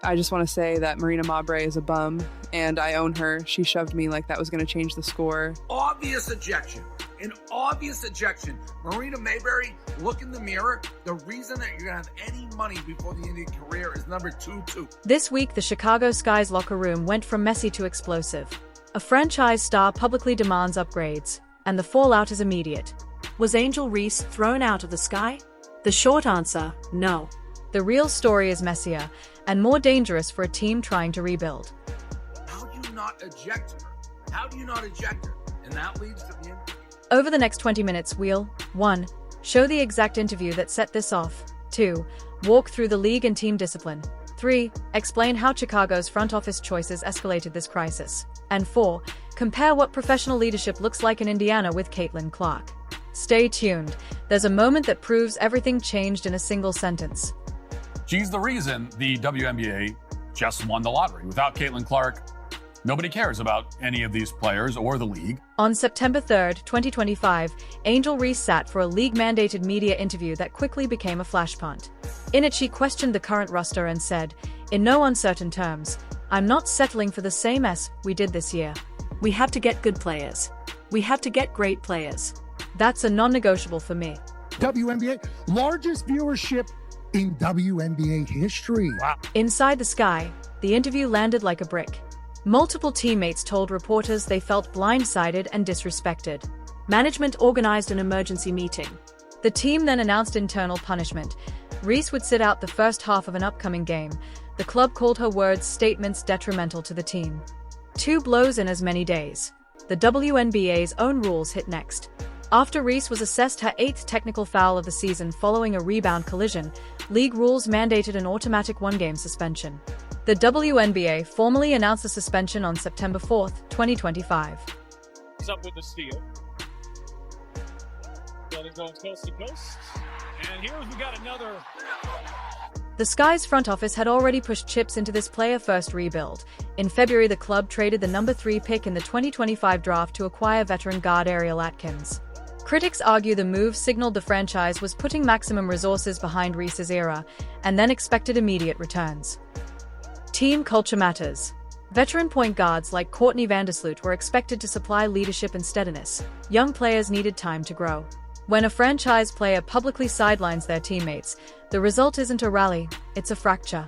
I just want to say that Marina Mabrey is a bum, and I own her. She shoved me like that was going to change the score. Obvious ejection. An obvious ejection. Marina Mabrey, look in the mirror. The reason that you're going to have any money before the end of your career is number 2-2. This week, the Chicago Sky's locker room went from messy to explosive. A franchise star publicly demands upgrades, and the fallout is immediate. Was Angel Reese thrown out of the Sky? The short answer, no. The real story is messier and more dangerous for a team trying to rebuild. How do you not eject her? How do you not eject her? And that leads to the end. Over the next 20 minutes, we'll 1. Show the exact interview that set this off. 2. Walk through the league and team discipline. 3. Explain how Chicago's front office choices escalated this crisis. And 4. Compare what professional leadership looks like in Indiana with Caitlin Clark. Stay tuned. There's a moment that proves everything changed in a single sentence. She's the reason the WNBA just won the lottery. Without Caitlin Clark, nobody cares about any of these players or the league. On September 3rd, 2025, Angel Reese sat for a league-mandated media interview that quickly became a flash punt. In it, she questioned the current roster and said, in no uncertain terms, "I'm not settling for the same as we did this year. We have to get good players. We have to get great players. That's a non-negotiable for me." WNBA, largest viewership in WNBA history. Wow. Inside the Sky, the interview landed like a brick. Multiple teammates told reporters they felt blindsided and disrespected. Management organized an emergency meeting. The team then announced internal punishment. Reese would sit out the first half of an upcoming game. The club called her words statements detrimental to the team. 2 blows in as many days. The WNBA's own rules hit next. After Reese was assessed her 8th technical foul of the season following a rebound collision, league rules mandated an automatic 1-game suspension. The WNBA formally announced the suspension on September 4th, 2025. He's up with the steal. Sheldon going coast to coast. And here we got another. The Sky's front office had already pushed chips into this player-first rebuild. In February, the club traded the number 3 pick in the 2025 draft to acquire veteran guard Ariel Atkins. Critics argue the move signaled the franchise was putting maximum resources behind Reese's era, and then expected immediate returns. Team culture matters. Veteran point guards like Courtney Vandersloot were expected to supply leadership and steadiness. Young players needed time to grow. When a franchise player publicly sidelines their teammates, the result isn't a rally, it's a fracture.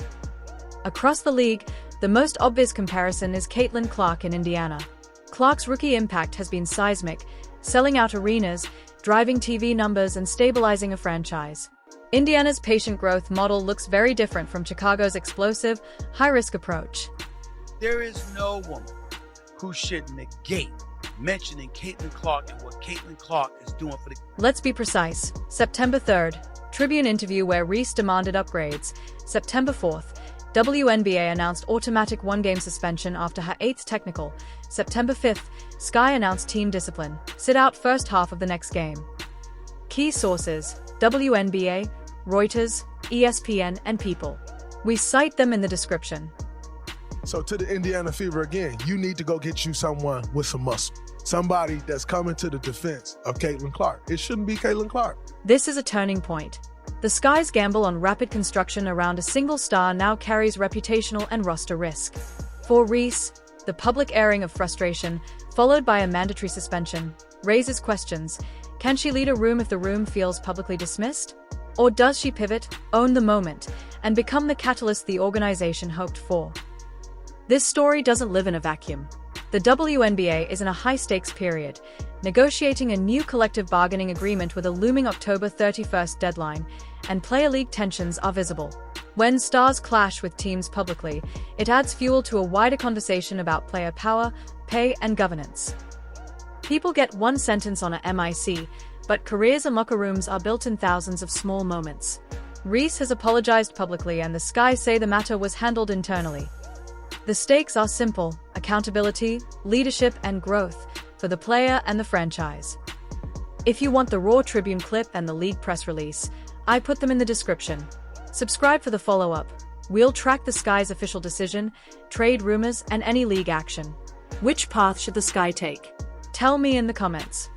Across the league, the most obvious comparison is Caitlin Clark in Indiana. Clark's rookie impact has been seismic, selling out arenas, driving TV numbers, and stabilizing a franchise. Indiana's patient growth model looks very different from Chicago's explosive, high-risk approach. There is no woman who should negate mentioning Caitlin Clark and what Caitlin Clark is doing for the... Let's be precise. September 3rd, Tribune interview where Reese demanded upgrades. September 4th, WNBA announced automatic 1-game suspension after her 8th technical. September 5th, Sky announced team discipline. Sit out first half of the next game. Key sources: WNBA, Reuters, ESPN, and People. We cite them in the description. So to the Indiana Fever again, you need to go get you someone with some muscle. Somebody that's coming to the defense of Caitlin Clark. It shouldn't be Caitlin Clark. This is a turning point. The Sky's gamble on rapid construction around a single star now carries reputational and roster risk. For Reese, the public airing of frustration, followed by a mandatory suspension, raises questions. Can she lead a room if the room feels publicly dismissed? Or does she pivot, own the moment, and become the catalyst the organization hoped for? This story doesn't live in a vacuum. The WNBA is in a high-stakes period, negotiating a new collective bargaining agreement with a looming October 31st deadline, and player league tensions are visible. When stars clash with teams publicly, it adds fuel to a wider conversation about player power, pay, and governance. People get one sentence on a MIC, but careers and locker rooms are built in thousands of small moments. Reese has apologized publicly, and the Sky say the matter was handled internally. The stakes are simple: accountability, leadership, and growth for the player and the franchise. If you want the raw Tribune clip and the league press release, I put them in the description. Subscribe for the follow-up. We'll track the Sky's official decision, trade rumors, and any league action. Which path should the Sky take? Tell me in the comments.